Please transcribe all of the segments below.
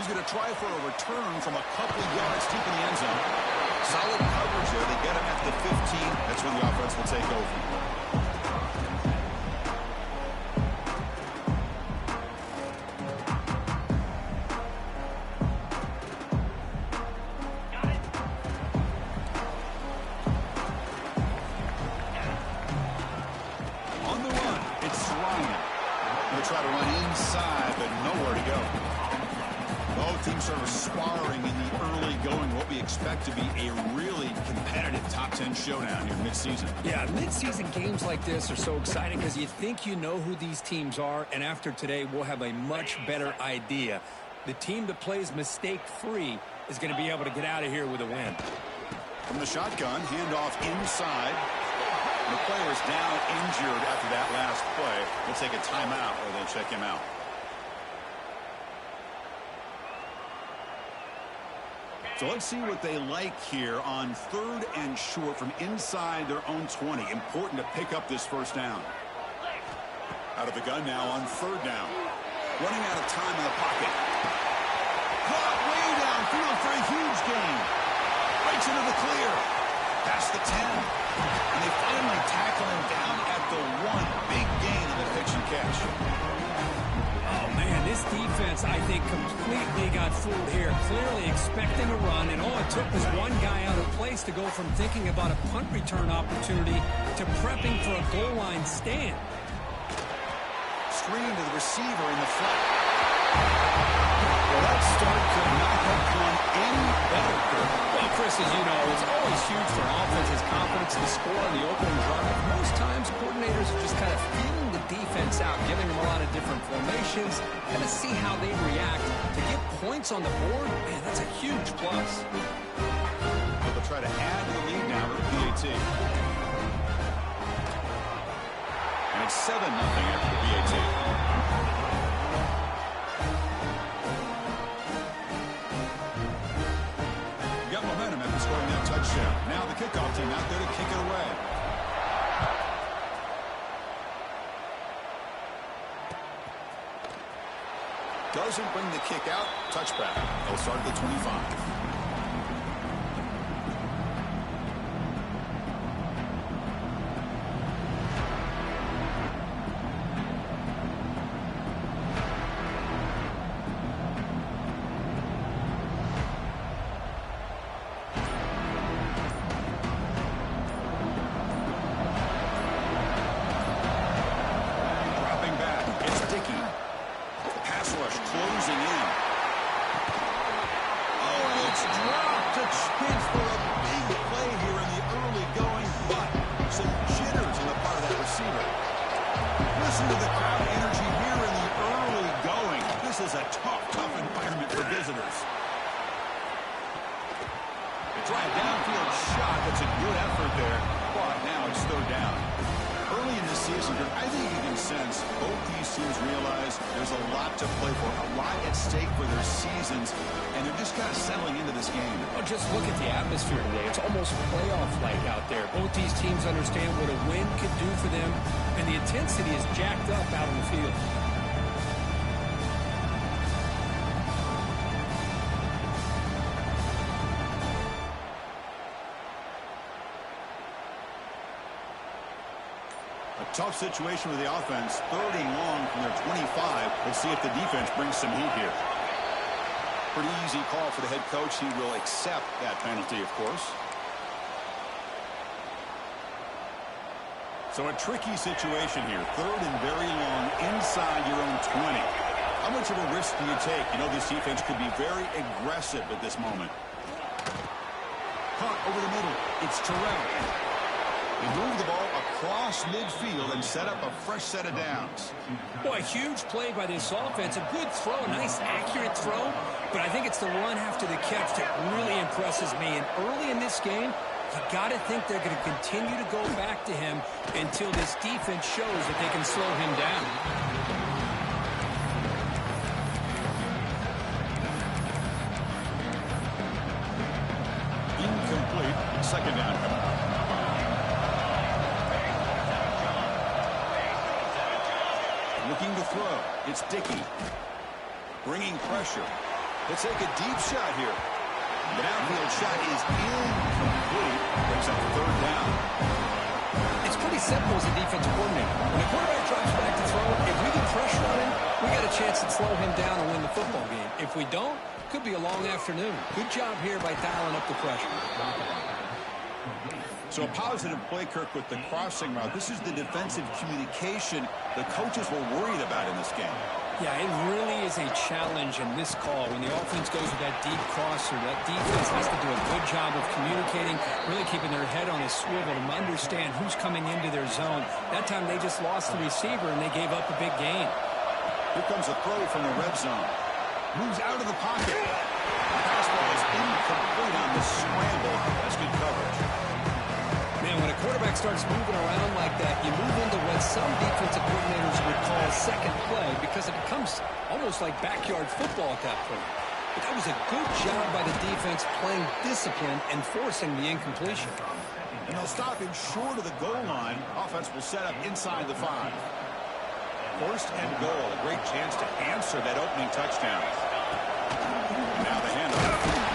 going to try for a return from a couple yards deep in the end zone. Solid coverage there. They get him at the 15. That's where the offense will take over. Try to run inside, but nowhere to go. Both teams sort of sparring in the early going, what we expect to be a really competitive top 10 showdown here mid-season. Yeah, mid-season games like this are so exciting because you think you know who these teams are, and after today, we'll have a much better idea. The team that plays mistake-free is going to be able to get out of here with a win. From the shotgun, handoff inside. The player is down injured after that last play. They'll take a timeout or they'll check him out. So let's see what they like here on 3rd and short from inside their own 20. Important to pick up this first down. Out of the gun now on 3rd down. Running out of time in the pocket. Caught way downfield for a huge gain. Breaks into the clear. Past the 10. And they finally tackle him down at the 1. Big gain in the pitch and catch. Oh, man, this defense, I think, completely got fooled here. Clearly expecting a run, and all it took was one guy out of place to go from thinking about a punt return opportunity to prepping for a goal line stand. Screen to the receiver in the flat. Well, that start could not have gone any better. Well, Chris, as you know, it's always huge for offense's confidence to score on the opening drive. Most times, coordinators are just kind of feeling the defense out, giving them a lot of different formations, kind of see how they react. To get points on the board, man, that's a huge plus. They'll try to add to the lead now to the PAT. And it's 7-0 after the PAT. Touchdown. Now the kickoff team out there to kick it away. Doesn't bring the kick out. Touchback. They'll start at the 25. Just look at the atmosphere today. It's almost playoff-like out there. Both these teams understand what a win could do for them, and the intensity is jacked up out on the field. A tough situation with the offense. 3rd and long from their 25. Let's see if the defense brings some heat here. Pretty easy call for the head coach. He will accept that penalty, of course. So a tricky situation here. 3rd and very long inside your own 20. How much of a risk do you take? You know, this defense could be very aggressive at this moment. Caught over the middle. It's Terrell. They move the ball across midfield and set up a fresh set of downs. Boy, huge play by this offense. A good throw, a nice accurate throw. But I think it's the run after the catch that really impresses me. And early in this game, you got to think they're going to continue to go back to him until this defense shows that they can slow him down. Incomplete. 2nd down coming up. Looking to throw. It's Dickey. Bringing pressure. Let's take a deep shot here. The downfield shot is incomplete. Brings up third down. It's pretty simple as a defensive coordinator. When a quarterback drops back to throw, if we get pressure on him, we got a chance to slow him down and win the football game. If we don't, could be a long afternoon. Good job here by dialing up the pressure. So a positive play, Kirk, with the crossing route. This is the defensive communication the coaches were worried about in this game. Yeah, it really is a challenge in this call. When the offense goes with that deep crosser, that defense has to do a good job of communicating, really keeping their head on a swivel to understand who's coming into their zone. That time they just lost the receiver and they gave up a big gain. Here comes a throw from the red zone. Moves out of the pocket. The pass ball is incomplete on the scramble. That's good coverage. Man, when a quarterback starts moving around like that, you move into what some defensive coordinators would call second play because it becomes almost like backyard football at that point. But that was a good job by the defense playing discipline and forcing the incompletion. And they'll stop him short of the goal line. Offense will set up inside the 5. First and goal. A great chance to answer that opening touchdown. Now the handoff.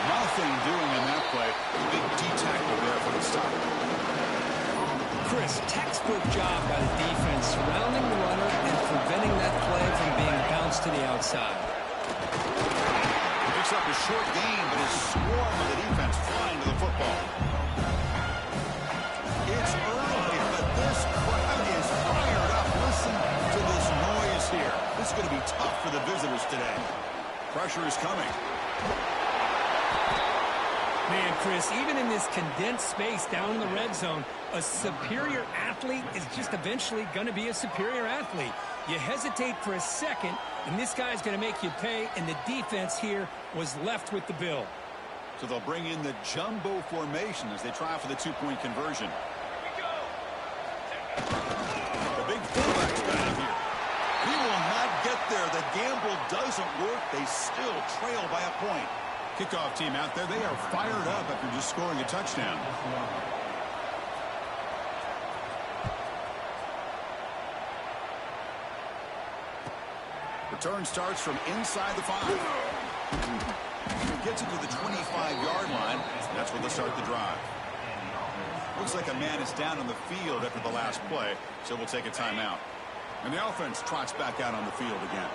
Nothing doing in that play. Big D-tackle there for the stop. Chris, textbook job by the defense, surrounding the runner and preventing that play from being bounced to the outside. Picks up a short gain, but is swarmed with the defense flying to the football. It's early, but this crowd is fired up. Listen to this noise here. This is going to be tough for the visitors today. Pressure is coming. Man, Chris, even in this condensed space down in the red zone, a superior athlete is just eventually going to be a superior athlete. You hesitate for a second, and this guy's going to make you pay, and the defense here was left with the bill. So they'll bring in the jumbo formation as they try for the two-point conversion. The big fullback's back here. He will not get there. The gamble doesn't work. They still trail by a point. Kickoff team out there, they are fired up after just scoring a touchdown. Return starts from inside the 5. Gets it to the 25-yard line. That's where they'll start the drive. Looks like a man is down on the field after the last play, so we'll take a timeout. And the offense trots back out on the field again.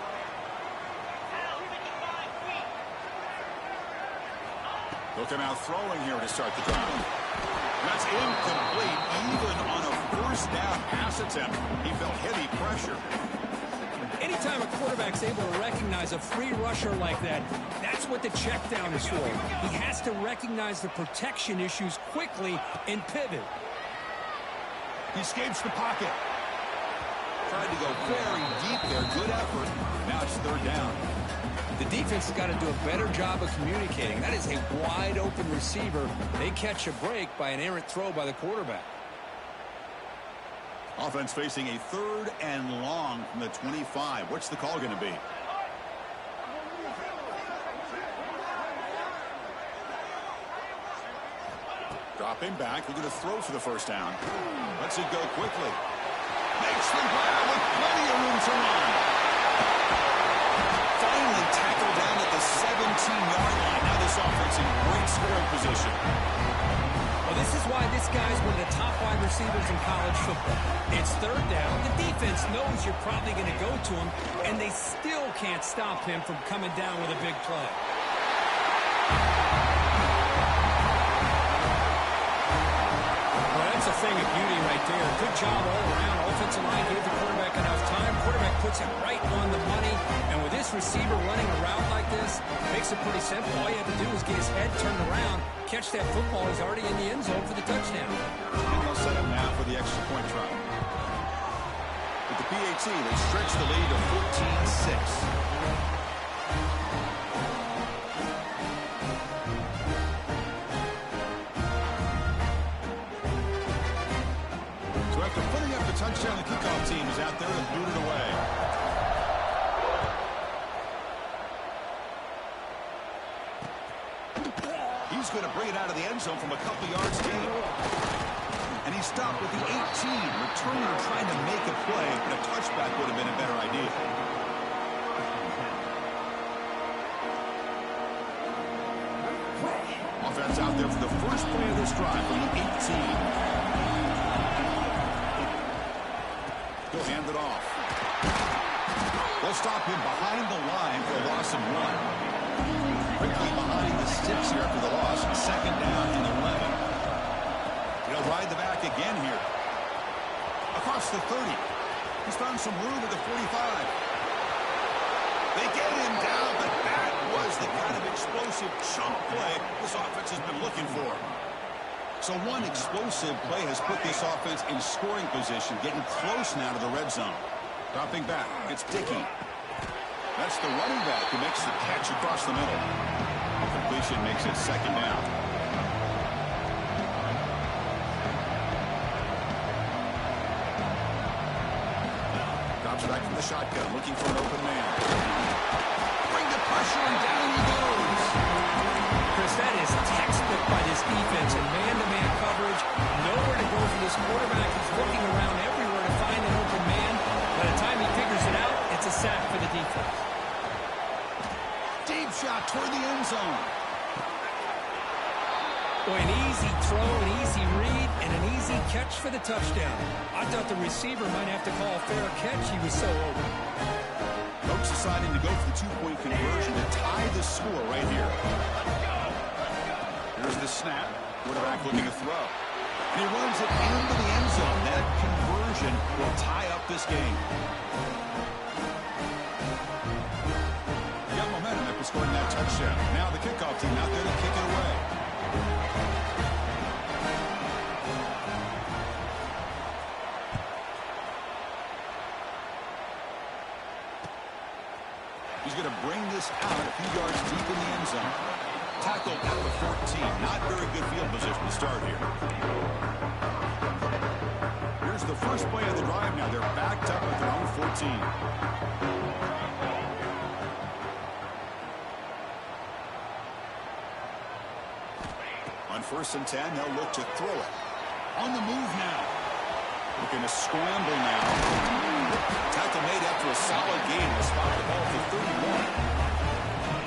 They'll come out throwing here to start the drive. That's incomplete. Even on a first down pass attempt, he felt heavy pressure. Anytime a quarterback's able to recognize a free rusher like that, that's what the check down is for. He has to recognize the protection issues quickly and pivot. He escapes the pocket. Tried to go very deep there. Good effort. Now it's third down. The defense has got to do a better job of communicating. That is a wide-open receiver. They catch a break by an errant throw by the quarterback. Offense facing a third and long from the 25. What's the call going to be? Dropping back. Looking to throw for the first down. Lets it go quickly. Makes the grab with plenty of room to run. Finally tackled down at the 17-yard line. Now this offense in great scoring position. Well, this is why this guy's one of the top wide receivers in college football. It's third down. The defense knows you're probably going to go to him, and they still can't stop him from coming down with a big play. Well, that's a thing of beauty right there. Good job all around. Offensive line gave the quarterback enough time. Quarterback puts it right on the money. And with this receiver running a route like this, makes it pretty simple. All you have to do is get his head turned around, catch that football. He's already in the end zone for the touchdown. And they'll set up now for the extra point try. With the PAT, they stretch the lead to 14-6. After putting up the touchdown, the kickoff team is out there and boot it away. He's going to bring it out of the end zone from a couple yards deep. And he stopped with the 18. Returner trying to make a play, but a touchback would have been a better idea. That's out there for the first play of this drive from the 18. He'll hand it off. They'll stop him behind the line for a loss of 1. Quickly behind the sticks here after the loss. Second down and 11. He'll ride the back again here. Across the 30. He's found some room at the 45. They get him down, but that was the kind of explosive chunk play this offense has been looking for. So one explosive play has put this offense in scoring position, getting close now to the red zone. Dropping back, it's Dickey. That's the running back who makes the catch across the middle. Completion makes it second down. Drops back from the shotgun, looking for an open man. Bring the pressure, and down he goes. Chris, that is textbook by this defense in man-to-man coverage. Nowhere to go for this quarterback. He's looking around everywhere to find an open man. By the time he figures it out, it's a sack for the defense. Deep shot toward the end zone. Boy, an easy throw, an easy read, and an easy catch for the touchdown. I thought the receiver might have to call a fair catch. He was so open. Folks deciding to go for the two-point conversion to tie the score right here. Here's the snap. Quarterback looking to throw. And he runs it into the end zone. That conversion will tie up this game. He got momentum after scoring that touchdown. Now the kickoff team out there to kick it away. He's going to bring this out a few yards deep in the end zone. Tackle at the 14. Not very good field position to start here. Here's the first play of the drive now. They're backed up at their own 14. On 1st and 10, they'll look to throw it. On the move now. Looking to scramble now. Tackle made after a solid gain to spot the ball for 31.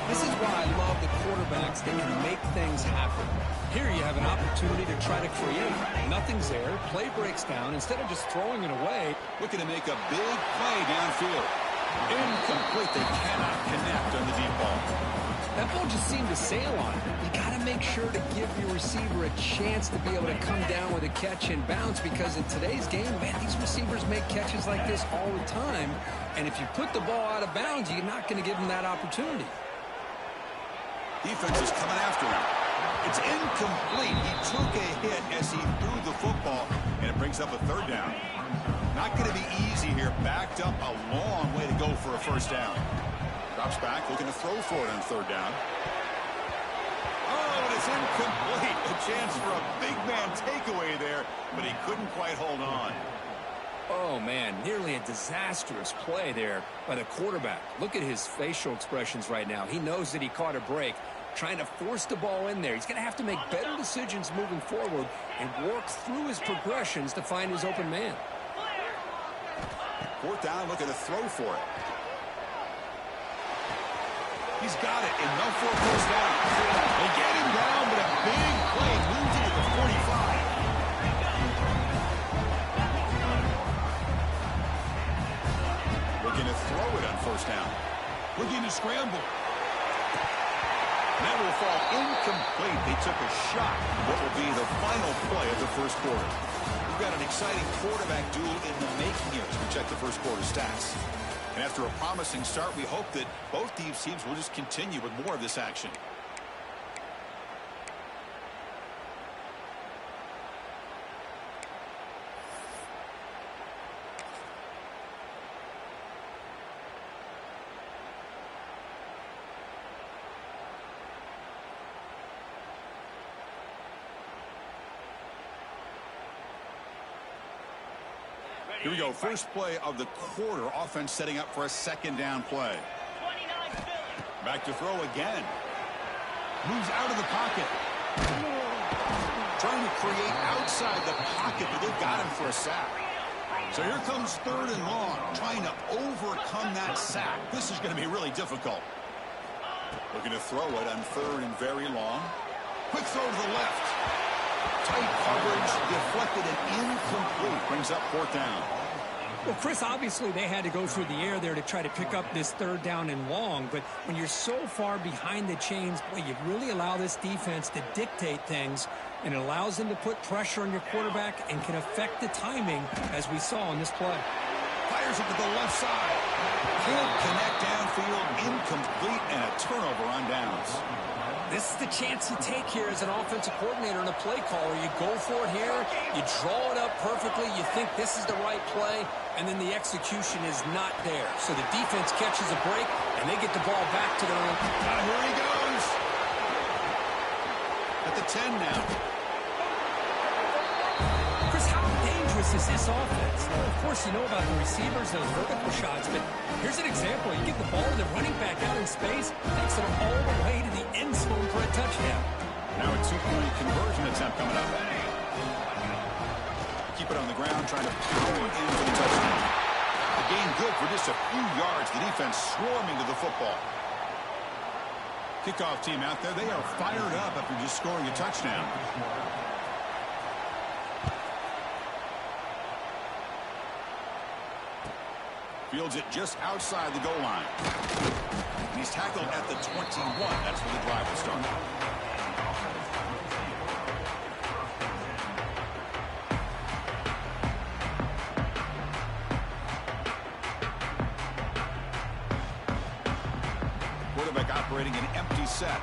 This is why I love the quarterbacks that can make things happen. Here you have an opportunity to try to create. Nothing's there. Play breaks down. Instead of just throwing it away. Looking to make a big play downfield. Incomplete. They cannot connect on the deep ball. That ball just seemed to sail on it. You got to make sure to give your receiver a chance to be able to come down with a catch and bounce, because in today's game, man, these receivers make catches like this all the time. And if you put the ball out of bounds, you're not going to give them that opportunity. Defense is coming after him. It's incomplete. He took a hit as he threw the football, and it brings up a third down. Not going to be easy here. Backed up a long way to go for a first down. Drops back, looking to throw for it on third down. Oh, and it's incomplete. A chance for a big man takeaway there, but he couldn't quite hold on. Oh, man, nearly a disastrous play there by the quarterback. Look at his facial expressions right now. He knows that he caught a break, trying to force the ball in there. He's going to have to make better decisions moving forward and work through his progressions to find his open man. 4th down, looking to throw for it. He's got it, and no for a first down. They get him down, but a big play moves into the 45. Looking to throw it on 1st down. Looking to scramble. That will fall incomplete. They took a shot at what will be the final play of the first quarter. We've got an exciting quarterback duel in the making here as we check the first quarter stats. And after a promising start, we hope that both these teams will just continue with more of this action. Here we go. First play of the quarter. Offense setting up for a second down play. Back to throw again. Moves out of the pocket. Trying to create outside the pocket, but they've got him for a sack. So here comes 3rd and long. Trying to overcome that sack. This is going to be really difficult. Looking to throw it on 3rd and very long. Quick throw to the left. Tight coverage, deflected and incomplete. Brings up 4th down. Well, Chris, obviously they had to go through the air there to try to pick up this 3rd down and long, but when you're so far behind the chains, boy, you really allow this defense to dictate things, and it allows them to put pressure on your quarterback and can affect the timing, as we saw in this play. Fires it to the left side. Can't connect downfield, incomplete, and a turnover on downs. This is the chance you take here as an offensive coordinator and a play caller. You go for it here, you draw it up perfectly, you think this is the right play, and then the execution is not there. So the defense catches a break, and they get the ball back to their own. Here he goes. At the 10 now. Chris, how dangerous is this offense? Well, of course, you know about the receivers, those vertical shots, but here's an example. You get the ball to the running back out in space, takes it all the way to the end zone for a touchdown. Now a 2-point conversion attempt coming up. Keep it on the ground, trying to power in for the touchdown. The gain good for just a few yards. The defense swarming to the football. Kickoff team out there. They are fired up after just scoring a touchdown. Fields it just outside the goal line. And he's tackled at the 21. That's where the drive will start. Quarterback operating an empty set.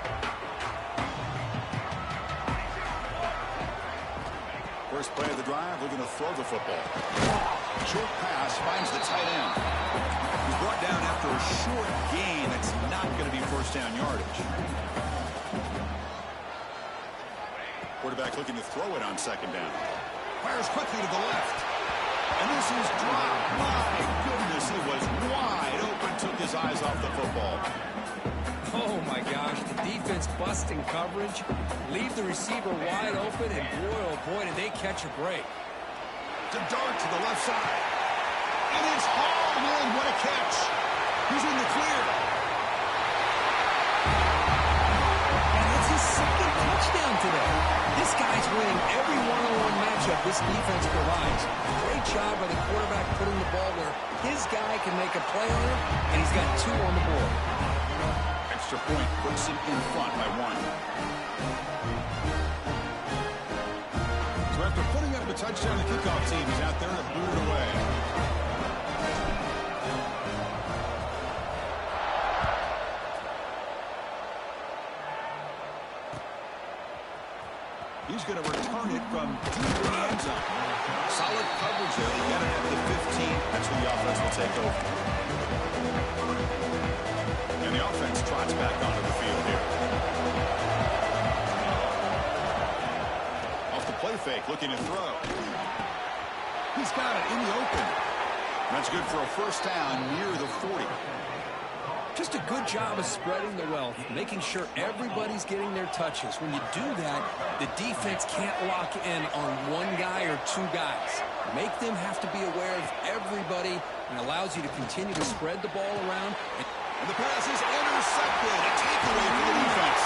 First play of the drive, looking to throw the football. Short pass finds the tight end. He's brought down after a short gain. That's not going to be 1st down yardage. Quarterback looking to throw it on 2nd down. Fires quickly to the left. And this is dropped. My goodness, he was wide open. Took his eyes off the football. Oh, my gosh, the defense busting coverage, leave the receiver wide open, and boy, oh boy, did they catch a break. To dart to the left side. And it's hauled in. What a catch. He's in the clear. And it's his 2nd touchdown today. This guy's winning every one-on-one matchup this defense provides. Great job by the quarterback putting the ball where his guy can make a play on it, and he's got 2 on the board. Extra point puts him in front by 1. So after putting up a touchdown, the kickoff team is out there to boot it away. He's going to return it from deep in the end zone. Solid coverage there. They got it at the 15. That's when the offense will take over. And the offense trots back onto the field here. Off the play fake, looking to throw. He's got it in the open. That's good for a 1st down near the 40. Just a good job of spreading the wealth, making sure everybody's getting their touches. When you do that, the defense can't lock in on 1 guy or 2 guys. Make them have to be aware of everybody, and allows you to continue to spread the ball around. And the pass is intercepted. A takeaway for the defense.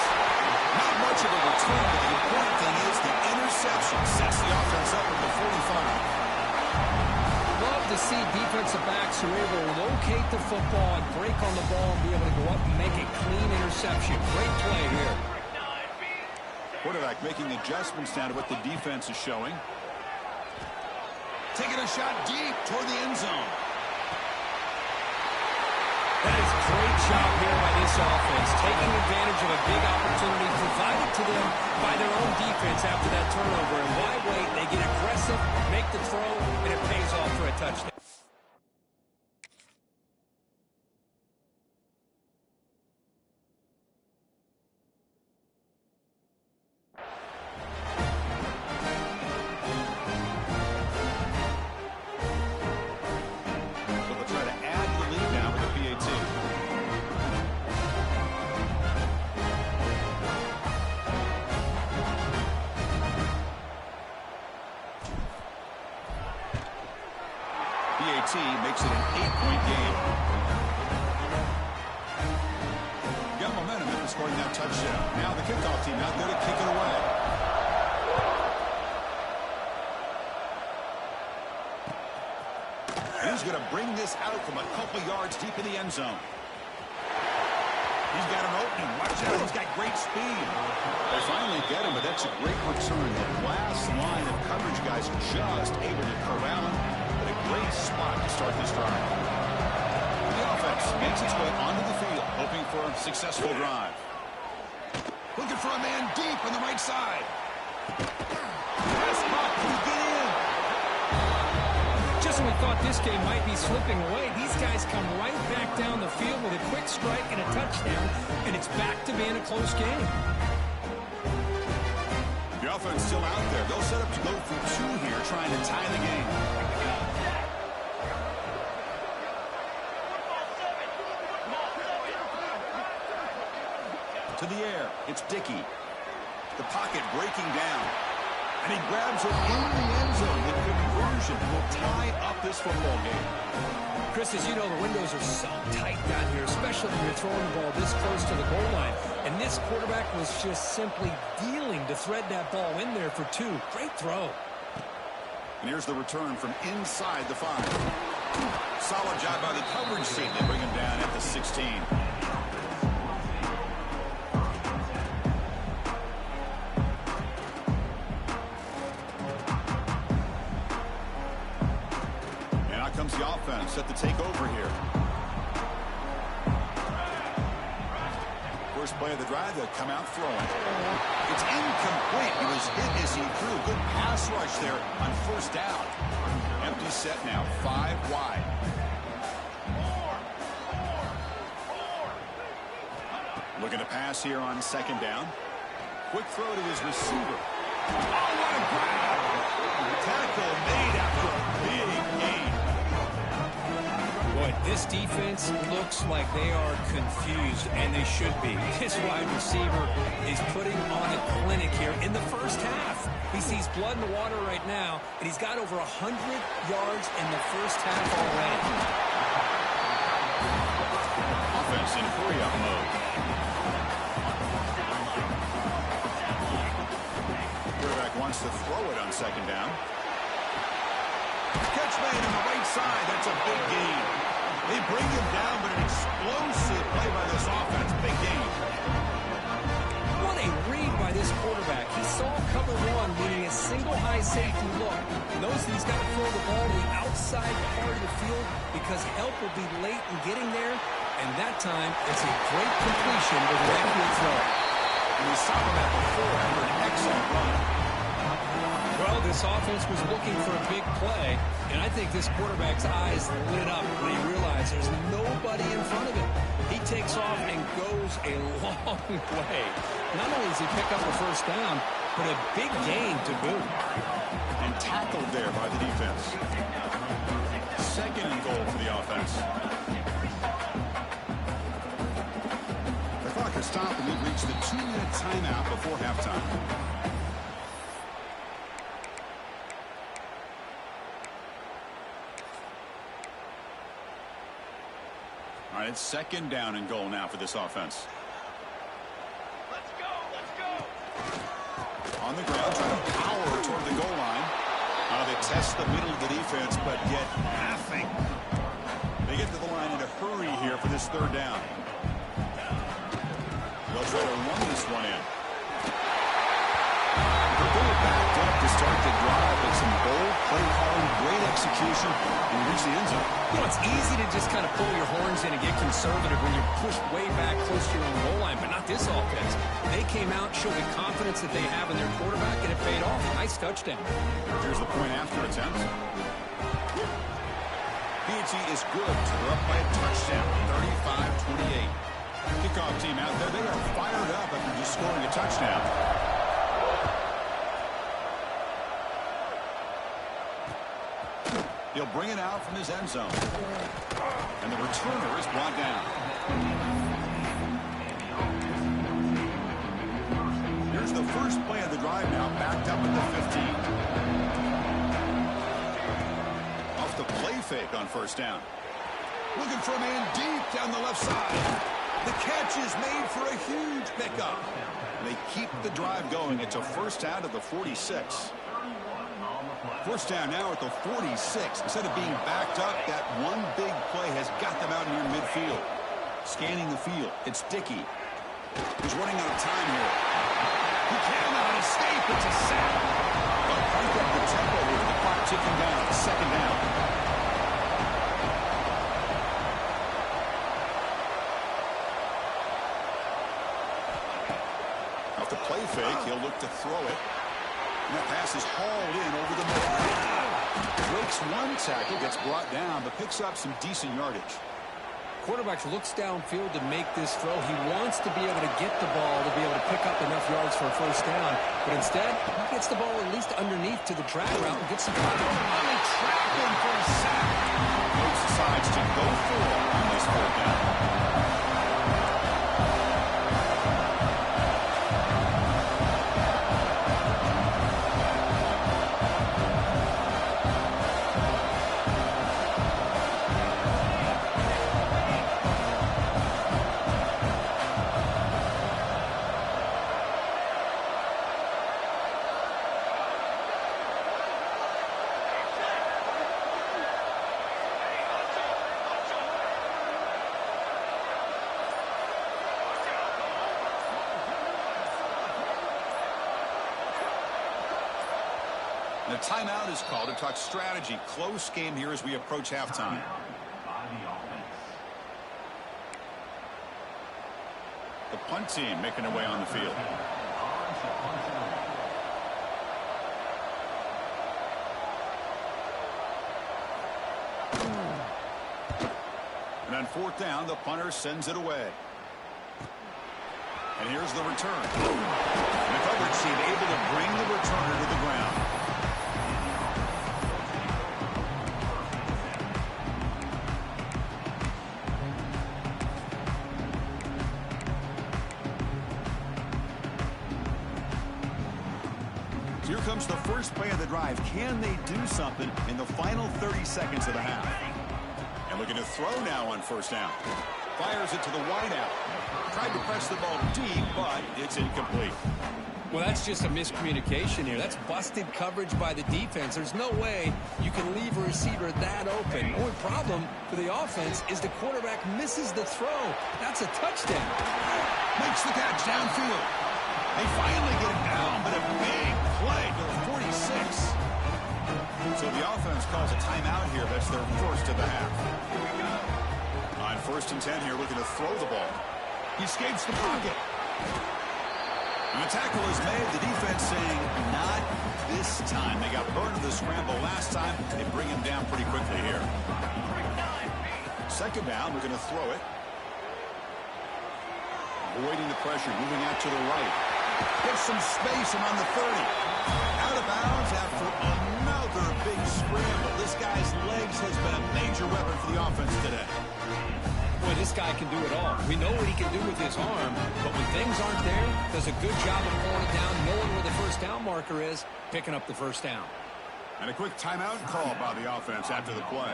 Not much of a return, but the important thing is the interception sets the offense up at the 45. Love to see defensive backs who are able to locate the football and break on the ball and be able to go up and make a clean interception. Great play here. Quarterback making adjustments now to what the defense is showing. Taking a shot deep toward the end zone. That is a great job here by this offense, taking advantage of a big opportunity provided to them by their own defense after that turnover. And why wait? They get aggressive, make the throw, and it pays off for a touchdown. Makes it an 8-point game. Got momentum at the scoring that touchdown. Now the kickoff team out there to kick it away. And he's going to bring this out from a couple yards deep in the end zone. He's got an opening. Watch out. He's got great speed. They finally get him, but that's a great return. The last line of coverage guys just able to corral him. But a great spot to start this drive. The offense makes its way onto the field, hoping for a successful drive. Looking for a man deep on the right side. Pass caught. Can he get in? Just when we thought this game might be slipping away, these guys come right back down the field with a quick strike and a touchdown, and it's back to being a close game. The offense still out there. They'll set up to go for two here, trying to tie the game. To the air, it's Dickey. The pocket breaking down. And he grabs it in the end zone. The conversion will tie up this football game. Chris, as you know, the windows are so tight down here, especially when you're throwing the ball this close to the goal line. And this quarterback was just simply dealing to thread that ball in there for two. Great throw. And here's the return from inside the 5. Solid job by the coverage team. They bring him down at the 16. Comes the offense set to take over here. First play of the drive, they'll come out throwing. It's incomplete. He was hit as he threw. Good pass rush there on first down. Empty set now, 5 wide. Looking to pass here on second down. Quick throw to his receiver. Oh, what a grab! Tackle made after a big gain. Boy, this defense looks like they are confused, and they should be. This wide receiver is putting on a clinic here in the first half. He sees blood in the water right now, and he's got over 100 yards in the first half already. Offense in hurry-up mode. Quarterback wants to throw it on second down. Catch made on the right side. That's a big gain. They bring him down, but an explosive play by this offense. Big gain. What a read by this quarterback. He saw cover one, meaning a single high safety look. Knows that he's got to throw the ball to the outside part of the field because help will be late in getting there. And that time, it's a great completion with an accurate throw. And we saw him at before after an excellent run. Well, this offense was looking for a big play, and I think this quarterback's eyes lit up when he realized there's nobody in front of him. He takes off and goes a long way. Not only does he pick up a first down, but a big gain to boot. And tackled there by the defense. Second and goal for the offense. The clock has stopped, and we've reached the 2-minute timeout before halftime. All right, it's second down and goal now for this offense. Let's go. On the ground, trying to power toward the goal line. They test the middle of the defense, but get nothing. They get to the line in a hurry here for this third down. They'll try to run this one in. They're backed up to start the drive, but some bold play calling, great execution, and reach the end zone. You know, it's easy to just kind of pull your horns in and get conservative when you're pushed way back close to your own goal line, but not this offense. They came out, showed the confidence that they have in their quarterback, and it paid off. Nice touchdown. Here's the point after attempt. PG is good, so they're up by a touchdown, 35-28. Kickoff team out there, they are fired up after just scoring a touchdown. He'll bring it out from his end zone. And the returner is brought down. Here's the first play of the drive now, backed up at the 15. Off the play fake on first down. Looking for a man deep down the left side. The catch is made for a huge pickup. They keep the drive going. It's a first down at the 46. First down now at the 46. Instead of being backed up, that one big play has got them out near midfield. Scanning the field, it's Dickey. He's running out of time here. He cannot escape. It's a sack. But crank up the tempo with the clock ticking down. Second down. Off the play fake, he'll look to throw it. And that pass is hauled in over the middle. Breaks one tackle, gets brought down, but picks up some decent yardage. Quarterback looks downfield to make this throw. He wants to be able to get the ball to be able to pick up enough yards for a first down. But instead, he gets the ball at least underneath to the drag route and gets some contact. And they trap him for a sack. Coach decides to go for it on this fourth down. The timeout is called to talk strategy. Close game here as we approach halftime. The punt team making their way on the field. And on fourth down, the punter sends it away. And here's the return. And the coverage team able to bring the returner to the ground. Here comes the first play of the drive. Can they do something in the final 30 seconds of the half? And looking to throw now on first down. Fires it to the wideout. Tried to press the ball deep, but it's incomplete. Well, that's just a miscommunication here. That's busted coverage by the defense. There's no way you can leave a receiver that open. The only problem for the offense is the quarterback misses the throw. That's a touchdown. Makes the catch downfield. They finally get it down, but a big play to the 46. So the offense calls a timeout here. That's their first of the half. On first and 10 here, looking to throw the ball. He escapes the pocket. And the tackle is made. The defense saying, not this time. They got burned to the scramble last time. They bring him down pretty quickly here. Second down, we're going to throw it. Avoiding the pressure, moving out to the right. Gets some space and on the 30. Out of bounds after another big scramble. This guy's legs has been a major weapon for the offense today. Boy, this guy can do it all. We know what he can do with his arm, but when things aren't there, does a good job of pulling it down, knowing where the first down marker is, picking up the first down. And a quick timeout call by the offense after the play.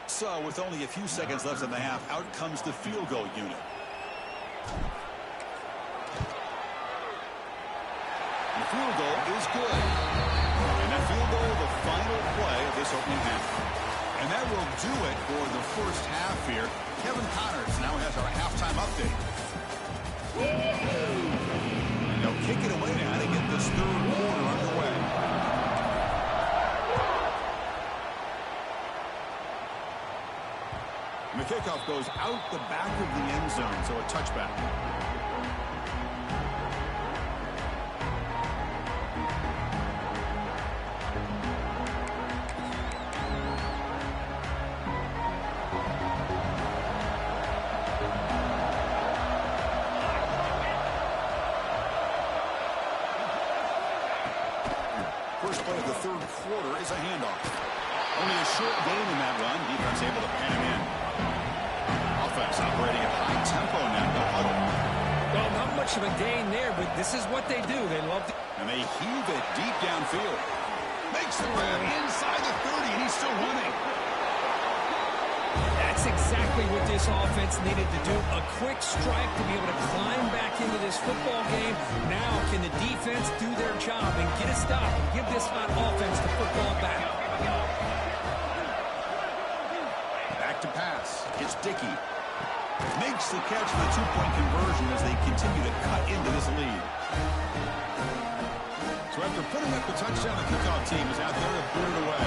So, with only a few seconds left in the half, out comes the field goal unit. The field goal is good. And that field goal, the final play of this opening half. And that will do it for the first half here. Kevin Connors now has our halftime update. And they'll kick it away now to get this third quarter underway. And the kickoff goes out the back of the end zone, so a touchback. First play of the third quarter is a handoff. Only a short gain in that run. Defense able to pan him in. Offense operating at high tempo now. No huddle. Well, not much of a gain there, but this is what they do. They love to... And they heave it deep downfield. Makes the grab inside the 30, and he's still running. That's exactly what this offense needed to do. A quick strike to be able to climb back into this football game. Now can the defense do their job and get a stop and give this hot offense the football back? Back to pass. It's Dickey. Makes the catch for the two-point conversion as they continue to cut into this lead. So after putting up the touchdown, the kickoff team is out there to boot it away.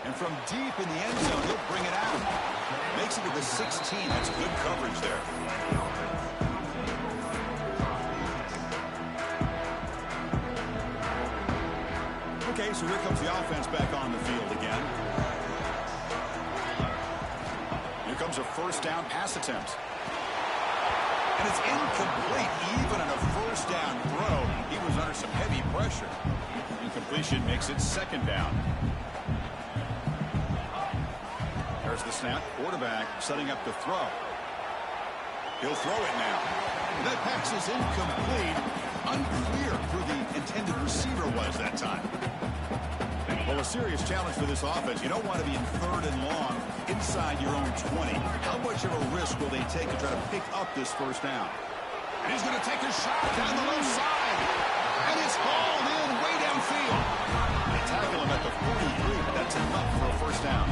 And from deep in the end zone, he'll bring it out. Makes it to the 16. That's good coverage there. Okay, so here comes the offense back on the field again. Here comes a first down pass attempt. And it's incomplete. Even on a first down throw, he was under some heavy pressure. Incompletion makes it second down. There's the snap. Quarterback setting up the throw. He'll throw it now. That pass is incomplete. Unclear who the intended receiver was that time. Well, a serious challenge for this offense. You don't want to be in third and long inside your own 20. How much of a risk will they take to try to pick up this first down? And he's going to take a shot down the left side. And it's hauled in way downfield. They tackle him at the 43, but that's enough for a first down.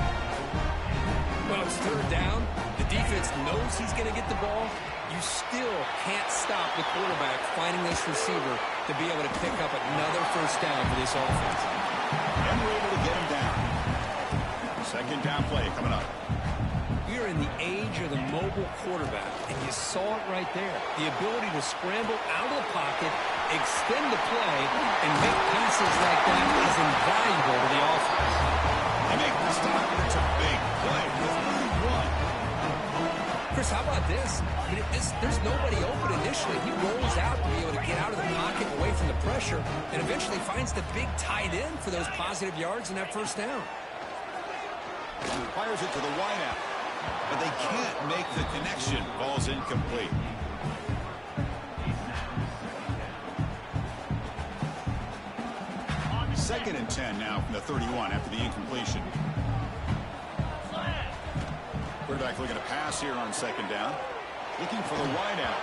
Well, it's third down. The defense knows he's going to get the ball. You still can't stop the quarterback finding this receiver to be able to pick up another first down for this offense. And we're able to get him down. Second down play coming up. We're in the age of the mobile quarterback, and you saw it right there. The ability to scramble out of the pocket, extend the play, and make passes like that is invaluable to the offense. They make the stop, and it's a big play with only one. Chris, how about this? I mean, there's nobody open initially. He rolls out to be able to get out of the pocket, away from the pressure, and eventually finds the big tight end for those positive yards in that first down. Fires it to the wideout, but they can't make the connection. Ball's incomplete. Second and 10 now from the 31 after the incompletion. Quarterback looking to pass here on second down. Looking for the wideout.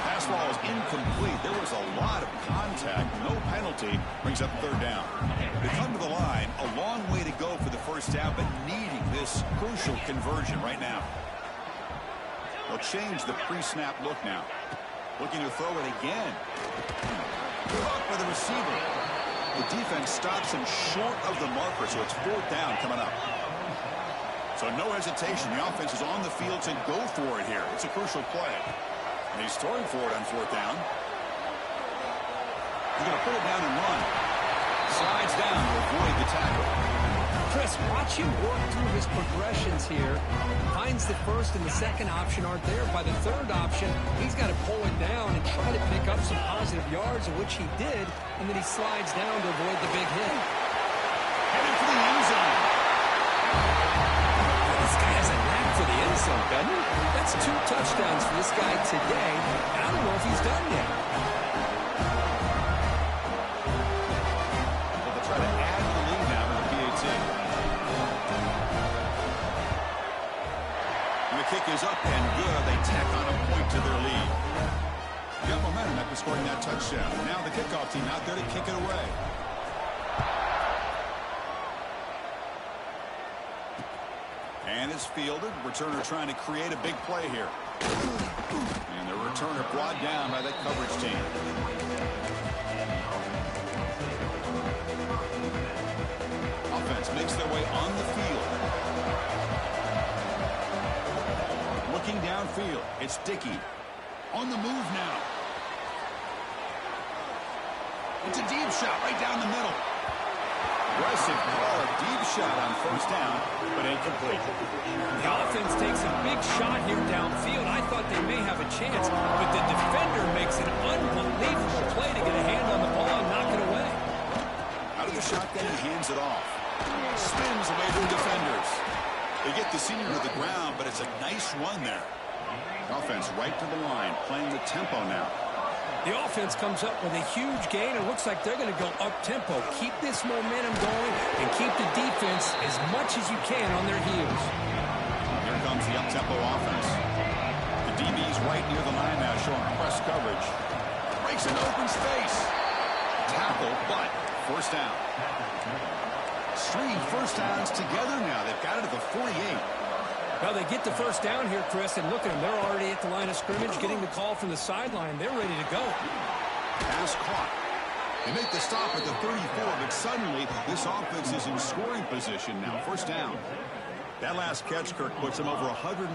Pass ball is incomplete. There was a lot of contact. No penalty. Brings up third down. They come to the line. A long way to go for the first down, but needing this crucial conversion right now. They'll change the pre-snap look now. Looking to throw it again. Caught by the receiver. The defense stops him short of the marker, so it's fourth down coming up. So no hesitation. The offense is on the field to go for it here. It's a crucial play. And he's throwing for it on fourth down. He's going to put it down and run. Slides down to avoid the tackle. Chris, watch him work through his progressions here. Finds the first and the second option aren't there. By the third option, he's got to pull it down and try to pick up some positive yards, of which he did, and then he slides down to avoid the big hit. Heading for the end zone. This guy has a knack for the end zone, doesn't he? That's 2 touchdowns for this guy today. I don't know if he's done yet. Well, they'll try to add to the lead now with the PAT. And the kick is up and good. They tack on a point to their lead. Got momentum after scoring that touchdown. Now the kickoff team out there to kick it away. And it's fielded. Returner trying to create a big play here. And the returner brought down by that coverage team. Offense makes their way on the field. Looking downfield. It's Dickey. On the move now. It's a deep shot right down the middle. Aggressive call, a deep shot on first down, but incomplete. The offense takes a big shot here downfield. I thought they may have a chance, but the defender makes an unbelievable play to get a hand on the ball and knock it away. Out of the shotgun, he hands it off. Spins away from defenders. They get the senior to the ground, but it's a nice run there. Offense right to the line, playing the tempo now. The offense comes up with a huge gain. It looks like they're going to go up-tempo. Keep this momentum going and keep the defense as much as you can on their heels. Here comes the up-tempo offense. The DB's right near the line now, showing press coverage. Breaks an open space. Tackle, but first down. 3 first downs together now. They've got it at the 48. Well, they get the first down here, Chris, and look at them. They're already at the line of scrimmage, getting the call from the sideline. They're ready to go. Pass caught. They make the stop at the 34, but suddenly this offense is in scoring position now. First down. That last catch, Kirk, puts him over 150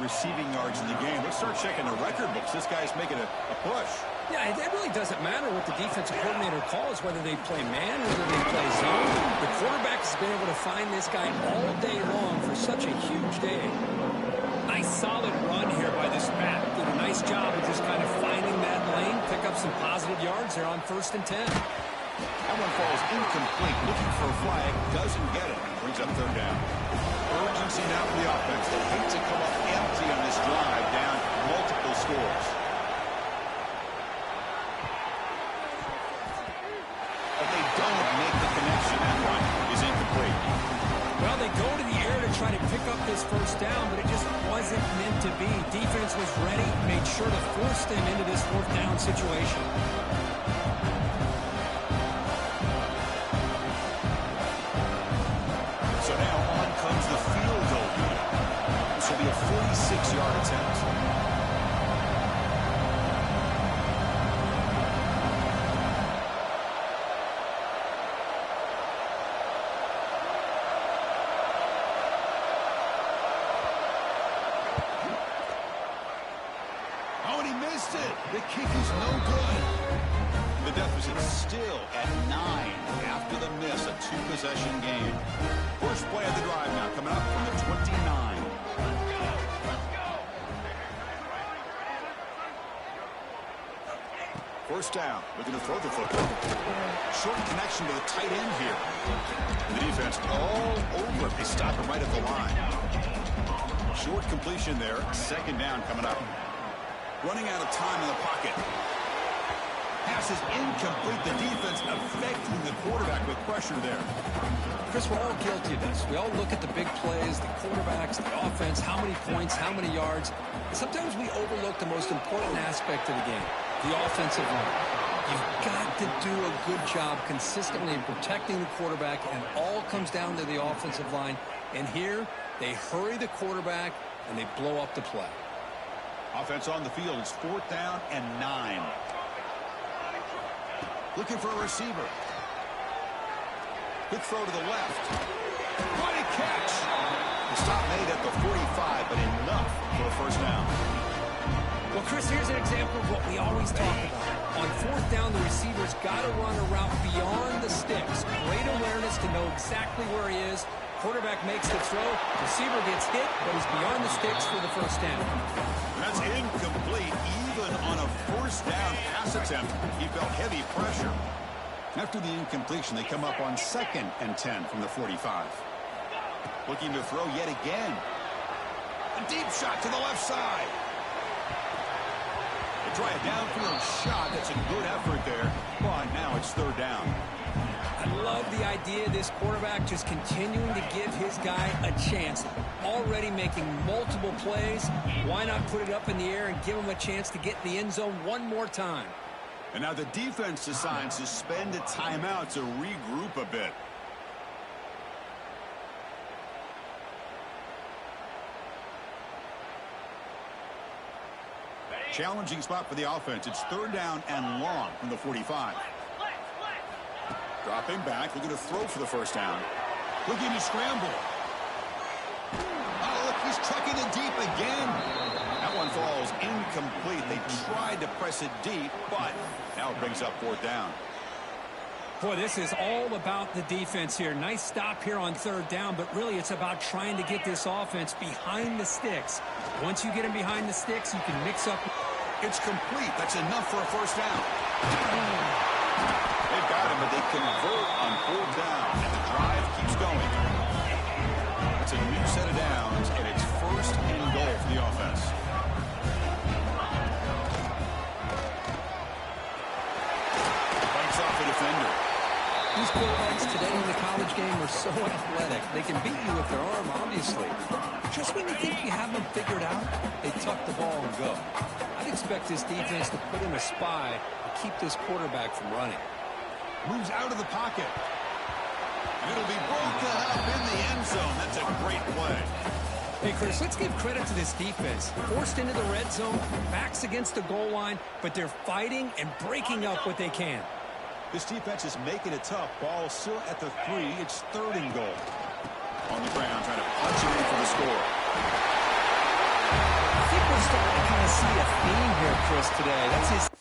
receiving yards in the game. Let's start checking the record books. This guy's making a push. Yeah, it really doesn't matter what the defensive coordinator calls, whether they play man, whether they play zone. The quarterback has been able to find this guy all day long for such a huge day. Nice solid run here by this back. Did a nice job of just kind of finding that lane, pick up some positive yards there on 1st and 10. That one falls incomplete. Looking for a flag, doesn't get it. Brings up 3rd down. Urgency now for the offense. They hate to come up empty on this drive, down multiple scores. But they don't make the connection. That one is incomplete. Well, they go to the air to try to pick up this first down, but it just wasn't meant to be. Defense was ready, made sure to force them into this 4th down situation. So now on comes the field goal unit. This will be a 46-yard attempt. Oh, and he missed it. The kick is no good. The deficit still at 9 after the miss, a 2-possession game. First play of the drive now, coming up from the 29. First down, looking to throw the football. Short connection to the tight end here. The defense all over it. They stop him right at the line. Short completion there. 2nd down coming up. Running out of time in the pocket. Pass is incomplete. The defense affecting the quarterback with pressure there. Chris, we're all guilty of this. We all look at the big plays, the quarterbacks, the offense, how many points, how many yards. Sometimes we overlook the most important aspect of the game, the offensive line. You've got to do a good job consistently in protecting the quarterback, and it all comes down to the offensive line. And here, they hurry the quarterback, and they blow up the play. Offense on the field. It's 4th down and 9. Looking for a receiver. Quick throw to the left. What a catch! The stop made at the 45, but enough for a first down. Well, Chris, here's an example of what we always talk about. On 4th down, the receiver's got to run a route beyond the sticks. Great awareness to know exactly where he is. Quarterback makes the throw. Receiver gets hit, but he's beyond the sticks for the first down. That's incomplete. Even on a 1st down pass attempt, he felt heavy pressure. After the incompletion, they come up on 2nd and 10 from the 45. Looking to throw yet again. A deep shot to the left side. They try a downfield shot. That's a good effort there. But now it's 3rd down. I love the idea of this quarterback just continuing to give his guy a chance. Already making multiple plays. Why not put it up in the air and give him a chance to get in the end zone one more time? And now the defense decides to spend a timeout to regroup a bit. Challenging spot for the offense. It's 3rd down and long from the 45. Dropping back, looking to throw for the first down. Looking to scramble. Oh, look, he's trucking it deep again. That one falls incomplete. They tried to press it deep, but now it brings up 4th down. Boy, this is all about the defense here. Nice stop here on 3rd down, but really it's about trying to get this offense behind the sticks. Once you get them behind the sticks, you can mix up. It's complete. That's enough for a first down. They've got him, but they convert on 4th down, and the drive keeps going. It's a new set of downs, and it's 1st and goal for the offense. game are so athletic. They can beat you with their arm, obviously. Just when you think you have them figured out, they tuck the ball and go. I'd expect this defense to put in a spy to keep this quarterback from running. Moves out of the pocket. It'll be broken up in the end zone. That's a great play. Hey, Chris, let's give credit to this defense. Forced into the red zone, backs against the goal line, but they're fighting and breaking up what they can. This defense is making it tough. Ball still at the 3. It's 3rd and goal. On the ground, trying to punch it in for the score. I think we're starting to kind of see a theme here, Chris, today. That's his